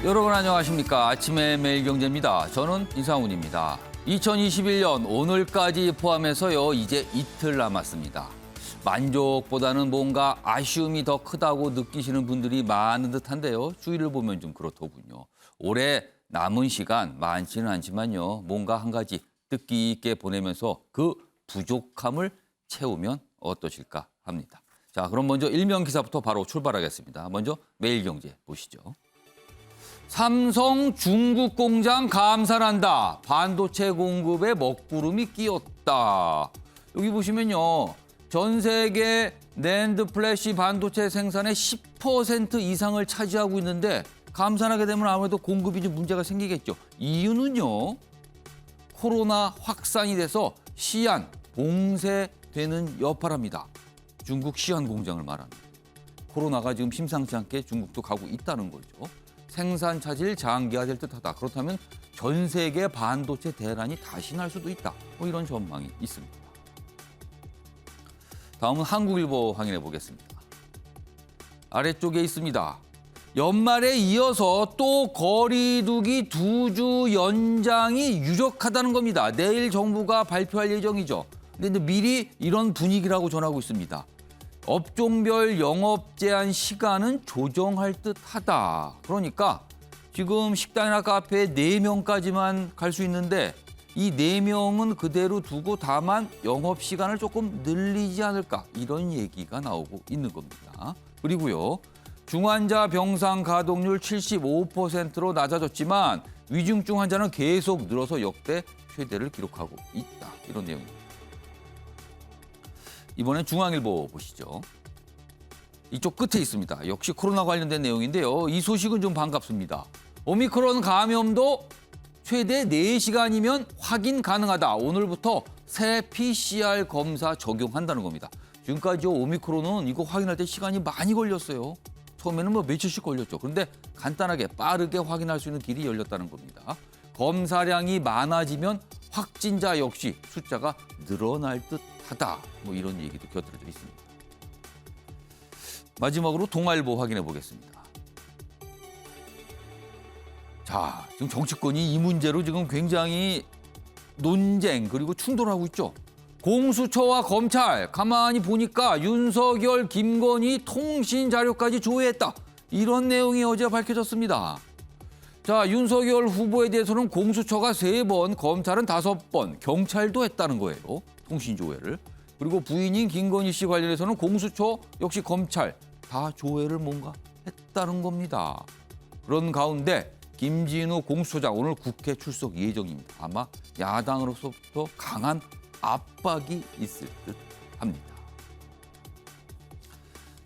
여러분 안녕하십니까. 아침의 매일경제입니다. 저는 이상훈입니다. 2021년 오늘까지 포함해서요. 이제 이틀 남았습니다. 만족보다는 뭔가 아쉬움이 더 크다고 느끼시는 분들이 많은 듯한데요. 주위를 보면 좀 그렇더군요. 올해 남은 시간 많지는 않지만요. 뭔가 한 가지 뜻깊게 보내면서 그 부족함을 채우면 어떠실까 합니다. 자, 그럼 먼저 일면 기사부터 바로 출발하겠습니다. 먼저 매일경제 보시죠. 삼성 중국 공장 감산한다. 반도체 공급에 먹구름이 끼었다. 여기 보시면요. 전 세계 낸드 플래시 반도체 생산의 10% 이상을 차지하고 있는데 감산하게 되면 아무래도 공급이 좀 문제가 생기겠죠. 이유는요. 코로나 확산이 돼서 시안, 봉쇄되는 여파랍니다. 중국 시안 공장을 말합니다. 코로나가 지금 심상치 않게 중국도 가고 있다는 거죠. 생산 차질 장기화될 듯하다. 그렇다면 전 세계 반도체 대란이 다시 날 수도 있다. 뭐 이런 전망이 있습니다. 다음은 한국일보 확인해 보겠습니다. 아래쪽에 있습니다. 연말에 이어서 또 거리두기 2주 연장이 유력하다는 겁니다. 내일 정부가 발표할 예정이죠. 근데 미리 이런 분위기라고 전하고 있습니다. 업종별 영업 제한 시간은 조정할 듯하다. 그러니까 지금 식당이나 카페에 4명까지만 갈 수 있는데 이 4명은 그대로 두고 다만 영업 시간을 조금 늘리지 않을까 이런 얘기가 나오고 있는 겁니다. 그리고요. 중환자 병상 가동률 75%로 낮아졌지만 위중증 환자는 계속 늘어서 역대 최대를 기록하고 있다. 이런 내용입니다. 이번엔 중앙일보 보시죠. 이쪽 끝에 있습니다. 역시 코로나 관련된 내용인데요. 이 소식은 좀 반갑습니다. 오미크론 감염도 최대 4시간이면 확인 가능하다. 오늘부터 새 PCR 검사 적용한다는 겁니다. 지금까지 오미크론은 이거 확인할 때 시간이 많이 걸렸어요. 처음에는 뭐 며칠씩 걸렸죠. 그런데 간단하게 빠르게 확인할 수 있는 길이 열렸다는 겁니다. 검사량이 많아지면 확진자 역시 숫자가 늘어날 듯하다. 뭐 이런 얘기도 곁들여져 있습니다. 마지막으로 동아일보 확인해 보겠습니다. 자, 지금 정치권이 이 문제로 지금 굉장히 논쟁 그리고 충돌하고 있죠. 공수처와 검찰 가만히 보니까 윤석열, 김건희 통신 자료까지 조회했다. 이런 내용이 어제 밝혀졌습니다. 자, 윤석열 후보에 대해서는 공수처가 3번, 검찰은 5번, 경찰도 했다는 거예요. 통신 조회를. 그리고 부인인 김건희 씨 관련해서는 공수처 역시 검찰 다 조회를 뭔가 했다는 겁니다. 그런 가운데 김진우 공수처장 오늘 국회 출석 예정입니다. 아마 야당으로서부터 강한 압박이 있을 듯 합니다.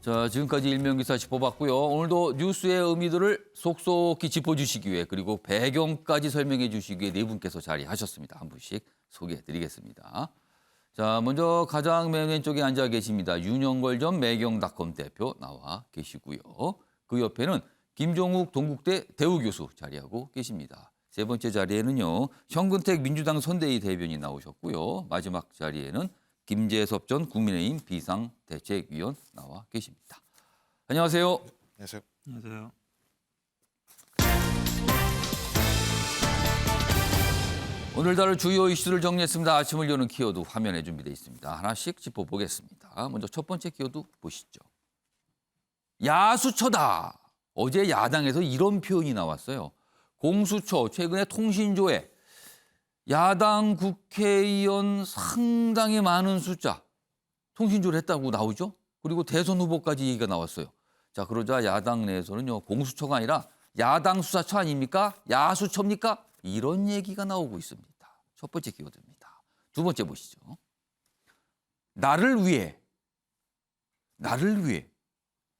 자, 지금까지 일면기사 짚어봤고요. 오늘도 뉴스의 의미들을 속속히 짚어주시기 위해 그리고 배경까지 설명해 주시기 위해 4분께서 자리하셨습니다. 한 분씩 소개해드리겠습니다. 자, 먼저 가장 맨 왼쪽에 앉아 계십니다. 윤영걸 전 매경닷컴 대표 나와 계시고요. 그 옆에는 김종욱 동국대 대우교수 자리하고 계십니다. 3번째 자리에는요. 현근택 민주당 선대위 대변인 나오셨고요. 마지막 자리에는 김재섭 전 국민의힘 비상대책위원 나와 계십니다. 안녕하세요. 안녕하세요. 안녕하세요. 오늘 다룰 주요 이슈를 정리했습니다. 아침을 여는 키워드 화면에 준비되어 있습니다. 하나씩 짚어보겠습니다. 먼저 첫 번째 키워드 보시죠. 야수처다. 어제 야당에서 이런 표현이 나왔어요. 공수처 최근에 통신조회. 야당 국회의원 상당히 많은 숫자 통신조를 했다고 나오죠. 그리고 대선 후보까지 얘기가 나왔어요. 자, 그러자 야당 내에서는요. 공수처가 아니라 야당 수사처 아닙니까? 야수처입니까? 이런 얘기가 나오고 있습니다. 첫 번째 키워드입니다. 두 번째 보시죠. 나를 위해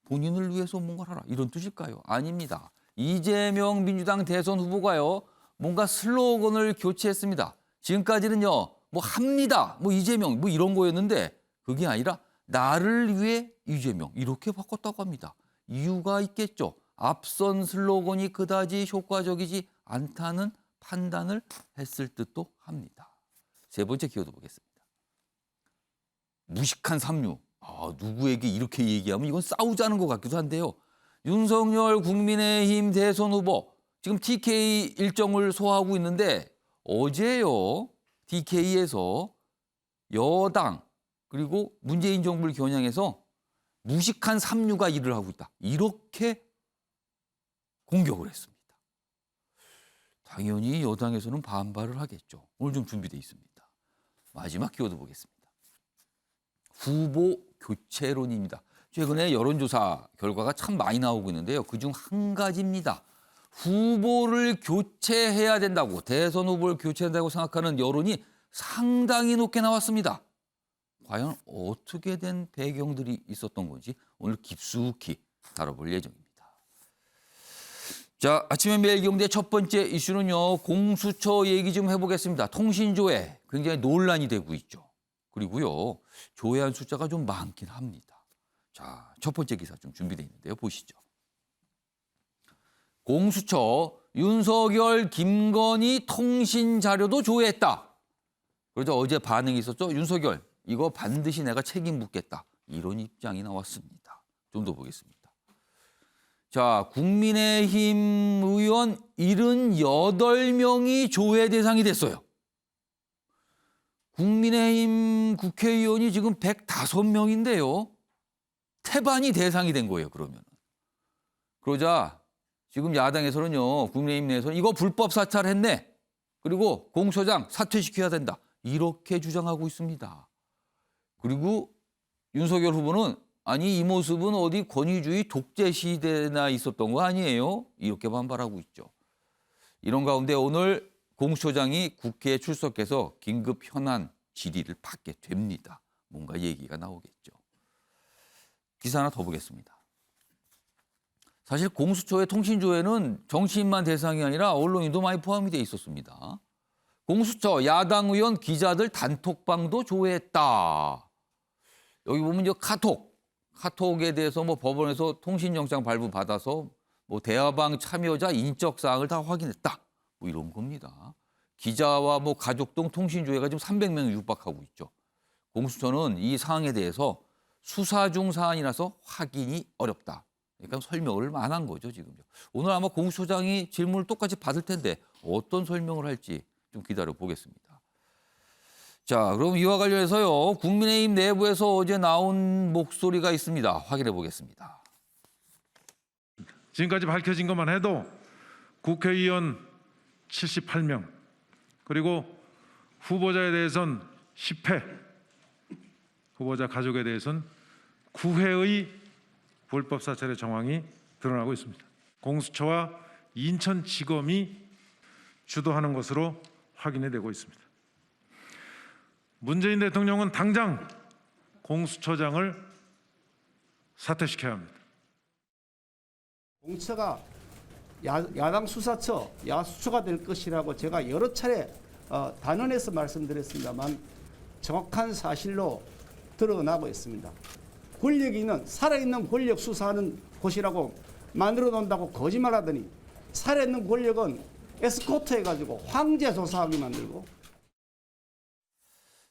본인을 위해서 뭔가를 하라. 이런 뜻일까요? 아닙니다. 이재명 민주당 대선 후보가요. 뭔가 슬로건을 교체했습니다. 지금까지는요. 뭐 합니다. 뭐 이재명 뭐 이런 거였는데 그게 아니라 나를 위해 이재명 이렇게 바꿨다고 합니다. 이유가 있겠죠. 앞선 슬로건이 그다지 효과적이지 않다는 판단을 했을 듯도 합니다. 세 번째 키워드 보겠습니다. 무식한 삼류. 누구에게 이렇게 얘기하면 이건 싸우자는 것 같기도 한데요. 윤석열 국민의힘 대선 후보 지금 TK 일정을 소화하고 있는데 어제요. TK에서 여당 그리고 문재인 정부를 겨냥해서 무식한 삼류가 일을 하고 있다. 이렇게 공격을 했습니다. 당연히 여당에서는 반발을 하겠죠. 오늘 좀 준비되어 있습니다. 마지막 키워드 보겠습니다. 후보 교체론입니다. 최근에 여론조사 결과가 참 많이 나오고 있는데요. 그중 한 가지입니다. 후보를 교체해야 된다고, 대선 후보를 교체한다고 생각하는 여론이 상당히 높게 나왔습니다. 과연 어떻게 된 배경들이 있었던 건지 오늘 깊숙이 다뤄볼 예정입니다. 자, 아침에 매일 경제 첫 번째 이슈는요. 공수처 얘기 좀 해보겠습니다. 통신조회 굉장히 논란이 되고 있죠. 그리고요. 조회한 숫자가 좀 많긴 합니다. 자, 첫 번째 기사 좀 준비되어 있는데요. 보시죠. 공수처 윤석열, 김건희 통신 자료도 조회했다. 그래서 어제 반응이 있었죠. 윤석열, 이거 반드시 내가 책임 묻겠다. 이런 입장이 나왔습니다. 좀 더 보겠습니다. 자, 국민의힘 의원 78명이 조회 대상이 됐어요. 국민의힘 국회의원이 지금 105명인데요. 태반이 대상이 된 거예요, 그러면. 그러자 지금 야당에서는요, 국민의힘 내에서는 이거 불법 사찰했네. 그리고 공수처장 사퇴시켜야 된다. 이렇게 주장하고 있습니다. 그리고 윤석열 후보는 아니 이 모습은 어디 권위주의 독재 시대나 있었던 거 아니에요? 이렇게 반발하고 있죠. 이런 가운데 오늘 공수처장이 국회에 출석해서 긴급 현안 질의를 받게 됩니다. 뭔가 얘기가 나오겠죠. 기사 하나 더 보겠습니다. 사실 공수처의 통신조회는 정치인만 대상이 아니라 언론인도 많이 포함이 돼 있었습니다. 공수처 야당 의원 기자들 단톡방도 조회했다. 여기 보면 이제 카톡에 대해서 뭐 법원에서 통신영장 발부받아서 뭐 대화방 참여자 인적 사항을 다 확인했다. 뭐 이런 겁니다. 기자와 뭐 가족 등 통신조회가 지금 300명이 육박하고 있죠. 공수처는 이 사항에 대해서 수사 중 사안이라서 확인이 어렵다. 그러니까 설명을 안 한 거죠, 지금. 오늘 아마 공수처장이 질문을 똑같이 받을 텐데 어떤 설명을 할지 좀 기다려 보겠습니다. 자, 그럼 이와 관련해서요. 국민의힘 내부에서 어제 나온 목소리가 있습니다. 확인해 보겠습니다. 지금까지 밝혀진 것만 해도 국회의원 78명, 그리고 후보자에 대해서는 10회, 후보자 가족에 대해서는 9회의 불법 사찰의 정황이 드러나고 있습니다. 공수처와 인천지검이 주도하는 것으로 확인이 되고 있습니다. 문재인 대통령은 당장 공수처장을 사퇴시켜야 합니다. 공수처가 야당 수사처, 야수처가 될 것이라고 제가 여러 차례 단언해서 말씀드렸습니다만 정확한 사실로 드러나고 있습니다. 권력이 있는, 살아있는 권력 수사하는 곳이라고 만들어 놓는다고 거짓말하더니 살아있는 권력은 에스코트 해가지고 황제 조사하게 만들고.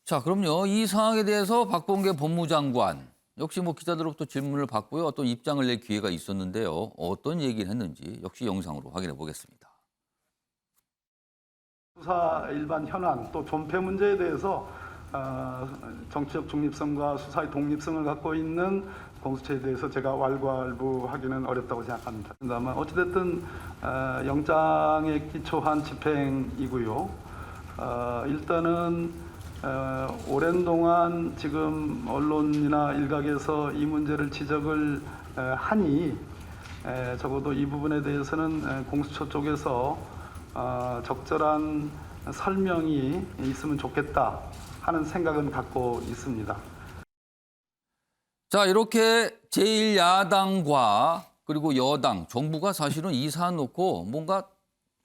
자, 그럼요. 이 상황에 대해서 박범계 법무장관 역시 뭐 기자들로부터 질문을 받고요. 어떤 입장을 낼 기회가 있었는데요. 어떤 얘기를 했는지 역시 영상으로 확인해 보겠습니다. 수사 일반 현안 또 존폐 문제에 대해서 정치적 중립성과 수사의 독립성을 갖고 있는 공수처에 대해서 제가 왈가왈부하기는 어렵다고 생각합니다. 다만 어찌됐든 영장에 기초한 집행이고요. 일단은 오랜 동안 지금 언론이나 일각에서 이 문제를 지적을 하니 적어도 이 부분에 대해서는 공수처 쪽에서 적절한 설명이 있으면 좋겠다 하는 생각은 갖고 있습니다. 자, 이렇게 제1야당과 그리고 여당, 정부가 사실은 이 사안 놓고 뭔가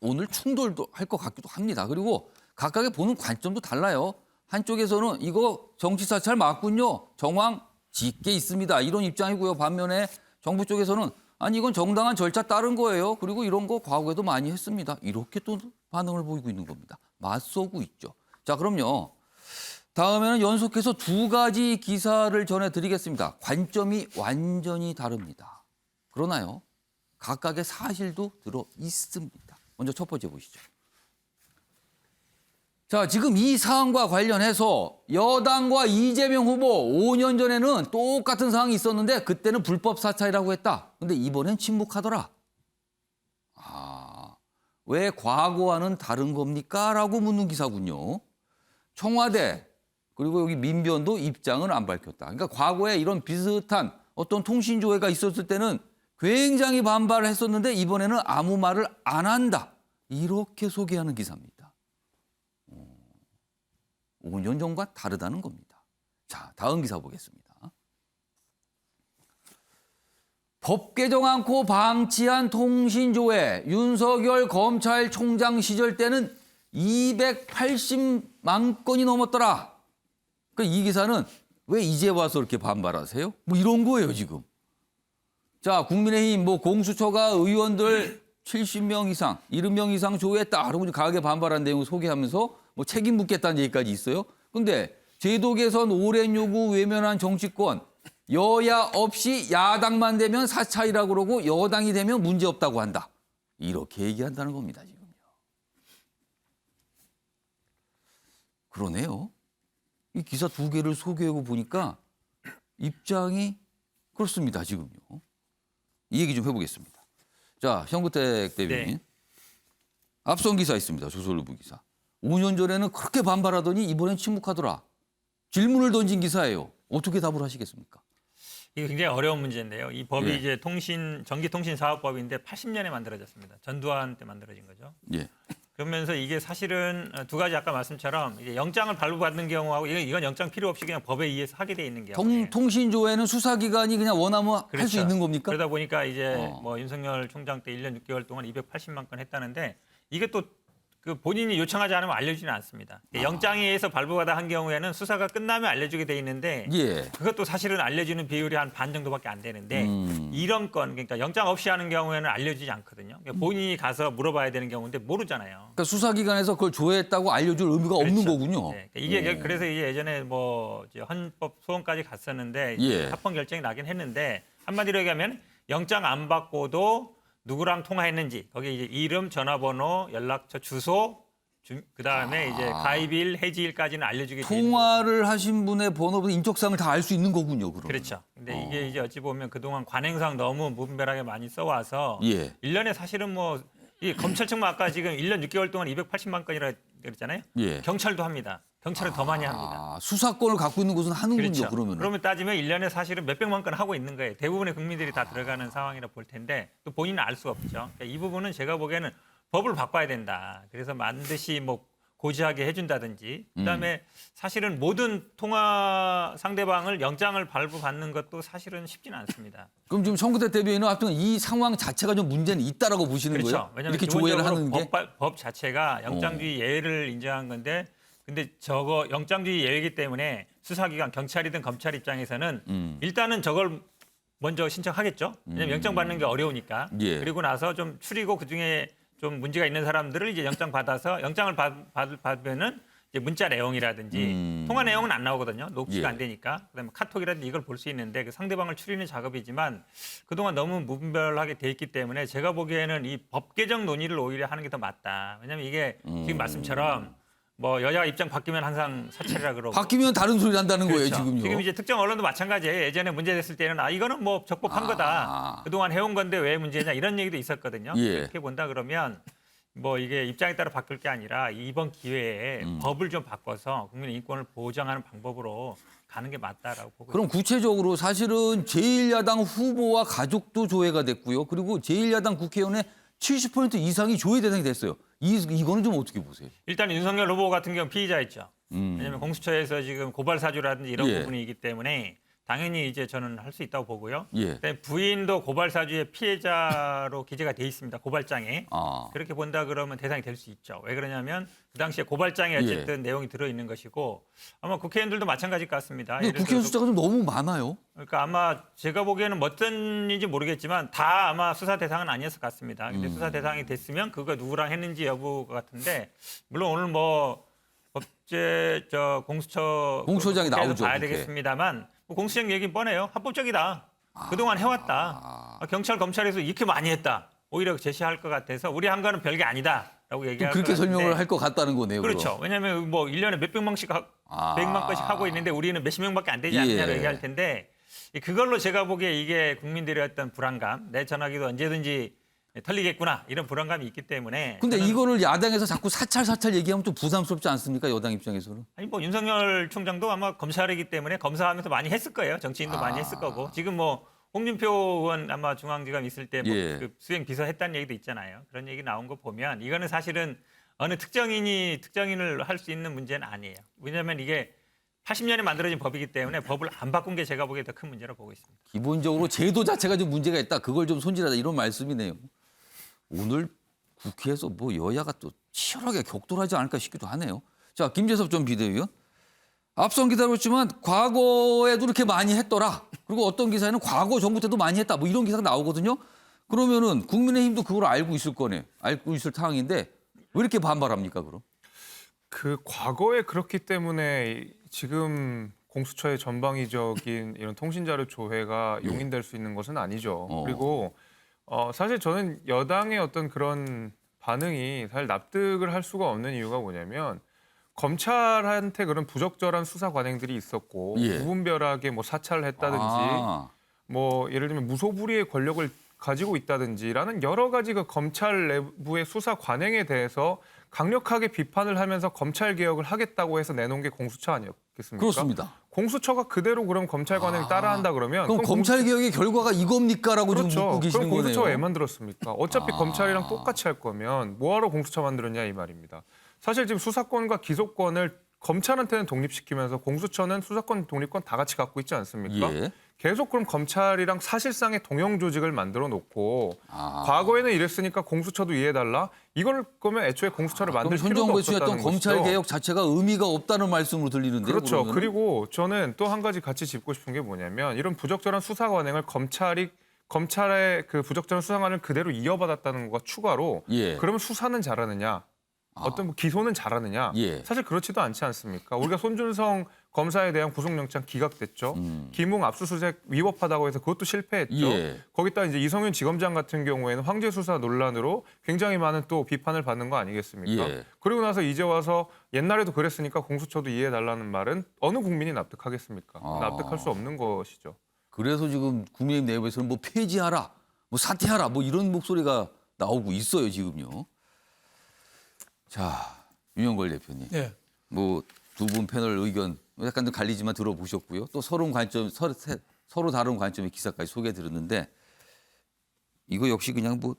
오늘 충돌도 할 것 같기도 합니다. 그리고 각각의 보는 관점도 달라요. 한쪽에서는 이거 정치사찰 맞군요. 정황 짙게 있습니다. 이런 입장이고요. 반면에 정부 쪽에서는 아니 이건 정당한 절차 따른 거예요. 그리고 이런 거 과거에도 많이 했습니다. 이렇게 또 반응을 보이고 있는 겁니다. 맞서고 있죠. 자, 그럼요. 다음에는 연속해서 두 가지 기사를 전해드리겠습니다. 관점이 완전히 다릅니다. 그러나요? 각각의 사실도 들어 있습니다. 먼저 첫 번째 보시죠. 자, 지금 이 사안과 관련해서 여당과 이재명 후보 5년 전에는 똑같은 상황이 있었는데 그때는 불법 사찰이라고 했다. 근데 이번엔 침묵하더라. 아, 왜 과거와는 다른 겁니까? 라고 묻는 기사군요. 청와대 그리고 여기 민변도 입장은 안 밝혔다. 그러니까 과거에 이런 비슷한 어떤 통신조회가 있었을 때는 굉장히 반발을 했었는데 이번에는 아무 말을 안 한다. 이렇게 소개하는 기사입니다. 5년 전과 다르다는 겁니다. 자, 다음 기사 보겠습니다. 법 개정 않고 방치한 통신조회. 윤석열 검찰총장 시절 때는 280만 건이 넘었더라. 그러니까 이 기사는 왜 이제 와서 이렇게 반발하세요? 뭐 이런 거예요, 지금. 자, 국민의힘 공수처가 의원들 70명 이상, 70명 이상 조회했다. 그러고 강하게 반발한 내용을 소개하면서 책임 묻겠다는 얘기까지 있어요. 근데 제도 개선 오랜 요구 외면한 정치권, 여야 없이 야당만 되면 사찰이라고 그러고 여당이 되면 문제 없다고 한다. 이렇게 얘기한다는 겁니다, 지금요. 그러네요. 이 기사 두 개를 소개하고 보니까 입장이 그렇습니다, 지금요. 이 얘기 좀 해보겠습니다. 자, 현구택 대변인. 네. 앞선 기사 있습니다, 조선일보 기사. 5년 전에는 그렇게 반발하더니 이번엔 침묵하더라. 질문을 던진 기사예요. 어떻게 답을 하시겠습니까? 이게 굉장히 어려운 문제인데요. 이 법이 예. 이제 전기통신사업법인데 80년에 만들어졌습니다. 전두환 때 만들어진 거죠. 예. 그러면서 이게 사실은 두 가지 아까 말씀처럼 이제 영장을 발부받는 경우하고 이건 영장 필요 없이 그냥 법에 의해서 하게 돼 있는 경우. 통신조회는 수사기관이 그냥 원하면 할 수 그렇죠. 있는 겁니까? 그러다 보니까 이제 윤석열 총장 때 1년 6개월 동안 280만 건 했다는데 이게 또 그 본인이 요청하지 않으면 알려주지는 않습니다. 영장에 의해서 발부받아 한 경우에는 수사가 끝나면 알려주게 돼 있는데 예. 그것도 사실은 알려주는 비율이 한 반 정도밖에 안 되는데 이런 건 그러니까 영장 없이 하는 경우에는 알려주지 않거든요. 그러니까 본인이 가서 물어봐야 되는 경우인데 모르잖아요. 그러니까 수사기관에서 그걸 조회했다고 알려줄 의무가 없는 그렇죠. 거군요. 네. 이게 그래서 이게 예전에 이제 헌법 소원까지 갔었는데 예. 합헌 결정이 나긴 했는데 한마디로 얘기하면 영장 안 받고도 누구랑 통화했는지 거기 이제 이름, 전화번호, 연락처, 주소, 그다음에 이제 가입일, 해지일까지는 알려주게 되는 통화를 하신 분의 번호부터 인적사항을 다 알 수 있는 거군요, 그럼. 그렇죠. 근데 이게 이제 어찌 보면 그동안 관행상 너무 무분별하게 많이 써와서 예. 1년에 사실은 이 검찰 측만 아까 지금 1년 6개월 동안 280만 건이라 그랬잖아요. 예. 경찰도 합니다. 경찰은 더 많이 합니다. 수사권을 갖고 있는 곳은 하는군요, 그렇죠. 그러면. 그러면 따지면 1년에 사실은 몇백만 건 하고 있는 거예요. 대부분의 국민들이 다 들어가는 상황이라 볼 텐데 또 본인은 알 수 없죠. 그러니까 이 부분은 제가 보기에는 법을 바꿔야 된다. 그래서 반드시 고지하게 해준다든지 그다음에 사실은 모든 통화 상대방을 영장을 발부받는 것도 사실은 쉽지는 않습니다. 그럼 지금 청구대 대변인은 하여튼 이 상황 자체가 좀 문제는 있다라고 보시는 그렇죠. 거예요? 왜냐하면 이렇게 조회를 하는 기본적으로 게? 법 자체가 영장주의 예외를 인정한 건데 근데 저거 영장주의 예외이기 때문에 수사기관 경찰이든 검찰 입장에서는 일단은 저걸 먼저 신청하겠죠. 왜냐하면 영장 받는 게 어려우니까. 예. 그리고 나서 좀 추리고 그중에 좀 문제가 있는 사람들을 이제 영장 받아서 영장을 받으면은 이제 문자 내용이라든지 통화 내용은 안 나오거든요. 녹취가 예. 안 되니까. 그다음에 카톡이라든지 이걸 볼 수 있는데 그 상대방을 추리는 작업이지만 그동안 너무 무분별하게 돼 있기 때문에 제가 보기에는 이 법 개정 논의를 오히려 하는 게 더 맞다. 왜냐하면 이게 지금 말씀처럼 여야 입장 바뀌면 항상 사찰이라 그러고 바뀌면 다른 소리 한다는 거예요, 그렇죠. 지금요. 지금 이제 특정 언론도 마찬가지예요. 예전에 문제됐을 때는 이거는 적법한 거다. 그동안 해온 건데 왜 문제냐 이런 얘기도 있었거든요. 예. 이렇게 본다 그러면 이게 입장에 따라 바뀔 게 아니라 이번 기회에 법을 좀 바꿔서 국민의 인권을 보장하는 방법으로 가는 게 맞다라고 보고 그럼 구체적으로 사실은 제1야당 후보와 가족도 조회가 됐고요. 그리고 제1야당 국회의원의 70% 이상이 조회 대상이 됐어요. 이거는 좀 어떻게 보세요? 일단 윤석열 후보 같은 경우 피의자였죠. 왜냐하면 공수처에서 지금 고발 사주라든지 이런 예. 부분이기 때문에 당연히 이제 저는 할 수 있다고 보고요. 예. 그다음에 부인도 고발 사주의 피해자로 기재가 돼 있습니다. 고발장에. 그렇게 본다 그러면 대상이 될 수 있죠. 왜 그러냐면 그 당시에 고발장에 어쨌든 내용이 들어 있는 것이고 아마 국회의원들도 마찬가지일 것 같습니다. 근데 예를 국회의원 들어서 숫자가 좀 너무 많아요. 그러니까 아마 제가 보기에는 어떤 일인지 모르겠지만 다 아마 수사 대상은 아니었을 것 같습니다. 근데 수사 대상이 됐으면 그거 누구랑 했는지 여부 같은데 물론 오늘 공수처장이 나오죠, 봐야 그렇게. 되겠습니다만 공수처장 얘기는 뻔해요. 합법적이다. 그동안 해왔다. 경찰 검찰에서 이렇게 많이 했다. 오히려 제시할 것 같아서 우리 한과는 별게 아니다라고 또 얘기할 그렇게 것 같은데. 설명을 할 것 같다는 거네요. 그렇죠. 왜냐하면 뭐 1년에 몇백 명씩 아. 100만 건씩 하고 있는데 우리는 몇십 명밖에 안 되지 않느냐고 예. 얘기할 텐데 그걸로 제가 보기에 이게 국민들의 어떤 불안감, 내 전화기도 언제든지 털리겠구나 이런 불안감이 있기 때문에. 근데 저는 이거를 야당에서 자꾸 사찰 얘기하면 좀 부담스럽지 않습니까? 여당 입장에서는. 아니 뭐 윤석열 총장도 아마 검찰이기 때문에 검사하면서 많이 했을 거예요. 정치인도 많이 했을 거고 지금 뭐 홍준표 의원 아마 중앙지검 있을 때 뭐 예. 그 수행 비서 했다는 얘기도 있잖아요. 그런 얘기 나온 거 보면 이거는 사실은 어느 특정인이 특정인을 할 수 있는 문제는 아니에요. 왜냐하면 이게 80년에 만들어진 법이기 때문에 법을 안 바꾼 게 제가 보기에 더 큰 문제라고 보고 있습니다. 기본적으로 제도 자체가 좀 문제가 있다. 그걸 좀 손질하자 이런 말씀이네요. 오늘 국회에서 뭐 여야가 또 치열하게 격돌하지 않을까 싶기도 하네요. 자, 김재섭 전 비대위원. 앞선 기다렸지만 과거에도 이렇게 많이 했더라. 그리고 어떤 기사에는 과거 정부 때도 많이 했다. 뭐 이런 기사가 나오거든요. 그러면은 국민의힘도 그걸 알고 있을 거네. 알고 있을 상황인데 왜 이렇게 반발합니까, 그럼? 그 과거에 그렇기 때문에 지금 공수처의 전방위적인 이런 통신자료 조회가 용인될 수 있는 것은 아니죠. 그리고 사실 저는 여당의 어떤 그런 반응이 사실 납득을 할 수가 없는 이유가 뭐냐면 검찰한테 그런 부적절한 수사 관행들이 있었고 예. 무분별하게 뭐 사찰을 했다든지 아, 뭐 예를 들면 무소불위의 권력을 가지고 있다든지라는 여러 가지 그 검찰 내부의 수사 관행에 대해서 강력하게 비판을 하면서 검찰 개혁을 하겠다고 해서 내놓은 게 공수처 아니었겠습니까? 그렇습니다. 공수처가 그대로 그럼 검찰 관행 따라한다 그러면 그럼 검찰 개혁의 결과가 이겁니까라고 지금 묻고 그렇죠. 계시는 그럼 거네요. 공수처가 왜 만들었습니까? 어차피 아. 검찰이랑 똑같이 할 거면 뭐하러 공수처 만들었냐 이 말입니다. 사실 지금 수사권과 기소권을 검찰한테는 독립시키면서 공수처는 수사권, 독립권 다 같이 갖고 있지 않습니까? 예. 계속 그럼 검찰이랑 사실상의 동형 조직을 만들어 놓고 과거에는 이랬으니까 공수처도 이해해달라? 이걸 거면 애초에 공수처를 그럼 만들 현 필요도 정부에서 했던 없었다는 검찰 것이죠. 개혁 자체가 의미가 없다는 말씀으로 들리는데요. 그렇죠. 그러면은? 그리고 저는 또 한 가지 같이 짚고 싶은 게 뭐냐면 이런 부적절한 수사 관행을 검찰의 그 부적절한 수사 관행을 그대로 이어받았다는 것과 추가로 예. 그러면 수사는 잘하느냐? 어떤 뭐 기소는 잘하느냐? 예. 사실 그렇지도 않지 않습니까? 우리가 손준성 검사에 대한 구속영장 기각됐죠. 김웅 압수수색 위법하다고 해서 그것도 실패했죠. 예. 거기다 이제 이성윤 지검장 같은 경우에는 황제 수사 논란으로 굉장히 많은 또 비판을 받는 거 아니겠습니까? 예. 그리고 나서 이제 와서 옛날에도 그랬으니까 공수처도 이해해달라는 말은 어느 국민이 납득하겠습니까? 납득할 수 없는 것이죠. 그래서 지금 국민의힘 내부에서는 뭐 폐지하라, 뭐 사퇴하라, 뭐 이런 목소리가 나오고 있어요, 지금요. 자, 윤영걸 대표님. 네. 뭐 두 분 패널 의견 약간 좀 갈리지만 들어보셨고요. 또 서로 다른 관점의 기사까지 소개해 드렸는데 이거 역시 그냥 뭐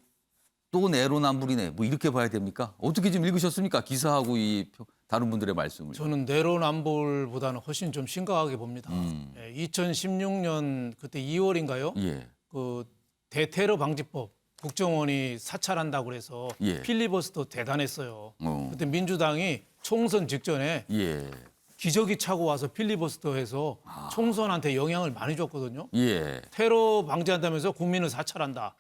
또 내로남불이네. 뭐 이렇게 봐야 됩니까? 어떻게 좀 읽으셨습니까? 기사하고 이 다른 분들의 말씀을. 저는 내로남불보다는 훨씬 좀 심각하게 봅니다. 2016년 그때 2월인가요? 예. 그 대테러 방지법 국정원이 사찰한다고 그래서 예. 필리버스터 대단했어요. 그때 민주당이 총선 직전에 예. 기저귀 차고 와서 필리버스터해서 총선한테 영향을 많이 줬거든요. 예. 테러 방지한다면서 국민을 사찰한다.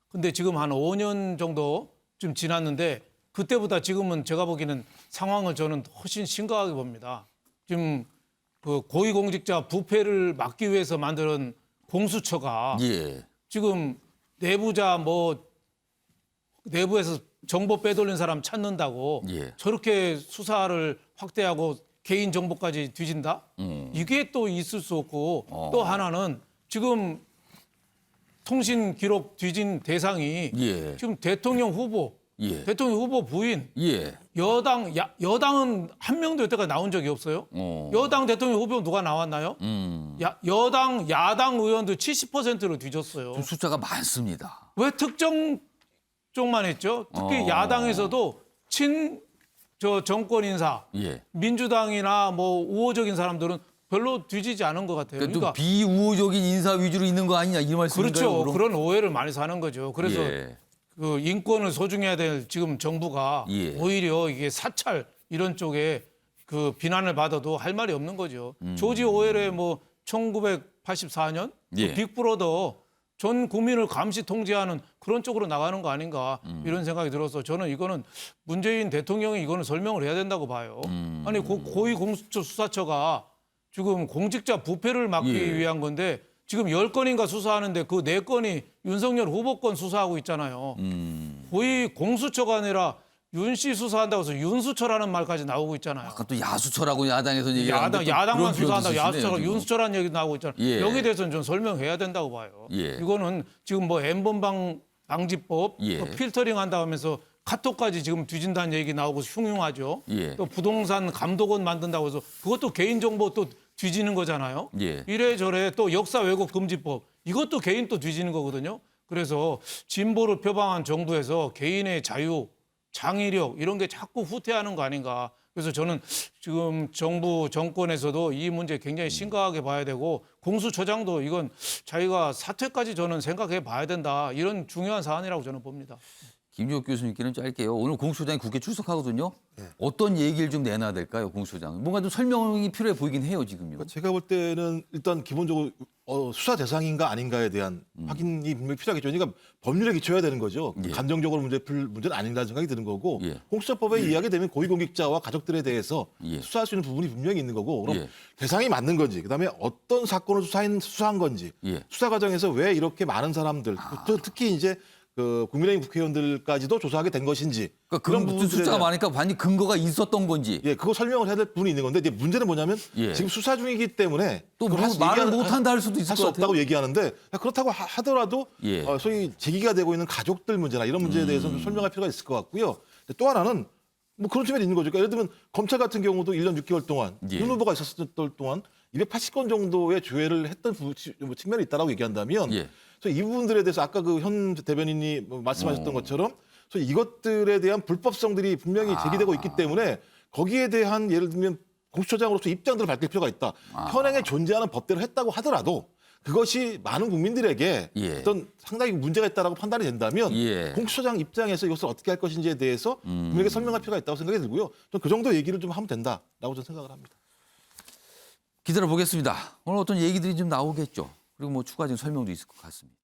근데 지금 한 5년 정도 좀 지났는데 그때보다 지금은 제가 보기에는 상황을 저는 훨씬 심각하게 봅니다. 지금 그 고위공직자 부패를 막기 위해서 만든 공수처가 예. 지금 내부자 뭐 내부에서 정보 빼돌린 사람 찾는다고 예. 저렇게 수사를 확대하고 개인 정보까지 뒤진다? 이게 또 있을 수 없고 또 하나는 지금 통신 기록 뒤진 대상이 예. 지금 대통령 후보, 예. 대통령 후보 부인, 예. 여당은 한 명도 여태까지 나온 적이 없어요. 여당 대통령 후보 누가 나왔나요? 여당, 야당 의원도 70%로 뒤졌어요. 좀 숫자가 많습니다. 왜 특정 쪽만 했죠? 특히 야당에서도 정권 인사, 예. 민주당이나 뭐 우호적인 사람들은 별로 뒤지지 않은 것 같아요. 그러니까 좀 비우호적인 인사 위주로 있는 거 아니냐 이 말씀인가요? 그렇죠. 그럼? 그런 오해를 많이 사는 거죠. 그래서 예. 그 인권을 소중해야 될 지금 정부가 예. 오히려 이게 사찰 이런 쪽에 그 비난을 받아도 할 말이 없는 거죠. 조지 오웰의 뭐 1984년 예. 빅브로더 전 국민을 감시 통제하는 그런 쪽으로 나가는 거 아닌가 이런 생각이 들어서 저는 이거는 문재인 대통령이 이거는 설명을 해야 된다고 봐요. 아니 고위공수처 수사처가 지금 공직자 부패를 막기 예. 위한 건데 지금 10건인가 수사하는데 그 4건이 윤석열 후보건 수사하고 있잖아요. 거의 공수처가 아니라 윤 씨 수사한다고 해서 윤수처라는 말까지 나오고 있잖아요. 아까 또 야수처라고 야당에서 얘기하는데 야당만 그런 수사한다고 표현도 야수처럼 쓰시네요, 윤수처라는 얘기 나오고 있잖아요. 예. 여기에 대해서는 좀 설명해야 된다고 봐요. 예. 이거는 지금 뭐 N번방 방지법 예. 또 필터링 한다 하면서 카톡까지 지금 뒤진다는 얘기 나오고 흉흉하죠. 예. 또 부동산 감독원 만든다고 해서 그것도 개인정보 또 뒤지는 거잖아요. 예. 이래저래 또 역사 왜곡 금지법 이것도 개인 또 뒤지는 거거든요. 그래서 진보를 표방한 정부에서 개인의 자유, 창의력 이런 게 자꾸 후퇴하는 거 아닌가. 그래서 저는 지금 정부 정권에서도 이 문제 굉장히 심각하게 봐야 되고 공수처장도 이건 자기가 사퇴까지 저는 생각해 봐야 된다. 이런 중요한 사안이라고 저는 봅니다. 김주옥 교수님께는 짧게요. 오늘 공수처장이 국회 출석하거든요. 어떤 얘기를 좀 내놔야 될까요, 공수처장은? 뭔가 좀 설명이 필요해 보이긴 해요, 지금요. 제가 볼 때는 일단 기본적으로 수사 대상인가 아닌가에 대한 확인이 분명히 필요하겠죠. 그러니까 법률에 기초해야 되는 거죠. 예. 감정적으로 문제는 아닌다는 생각이 드는 거고 예. 공수처법에 이야기 되면 고위공직자와 가족들에 대해서 예. 수사할 수 있는 부분이 분명히 있는 거고 그럼 예. 대상이 맞는 건지 그다음에 어떤 사건을 수사한 건지 예. 수사 과정에서 왜 이렇게 많은 사람들 또 특히 이제 그 국민의힘 국회의원들까지도 조사하게 된 것인지 그러니까 그런 부분들에 숫자가 대한- 많으니까 반이 근거가 있었던 건지. 예, 그거 설명을 해야 될 부분이 있는 건데 이제 문제는 뭐냐면 예. 지금 수사 중이기 때문에 또 그걸 말을 못한다 할 수도 있을 할 수 것 같아요. 없다고 얘기하는데 그렇다고 하더라도 예. 소위 제기가 되고 있는 가족들 문제나 이런 문제에 대해서 좀 설명할 필요가 있을 것 같고요. 또 하나는 뭐 그런 측면이 있는 거죠. 그러니까 예를 들면 검찰 같은 경우도 1년 6개월 동안 예. 윤 후보가 있었을 동안 280건 정도의 조회를 했던 측면이 있다라고 얘기한다면 예. 그래서 이 부분들에 대해서 아까 그 현 대변인이 말씀하셨던 것처럼 그래서 이것들에 대한 불법성들이 분명히 제기되고 있기 때문에 거기에 대한 예를 들면 공수처장으로서 입장들을 밝힐 필요가 있다. 현행에 존재하는 법대로 했다고 하더라도 그것이 많은 국민들에게 예. 어떤 상당히 문제가 있다라고 판단이 된다면 예. 공수처장 입장에서 이것을 어떻게 할 것인지에 대해서 국민에게 설명할 필요가 있다고 생각이 들고요. 전 그 정도 얘기를 좀 하면 된다라고 저는 생각을 합니다. 기다려 보겠습니다. 오늘 어떤 얘기들이 좀 나오겠죠. 그리고 뭐 추가적인 설명도 있을 것 같습니다.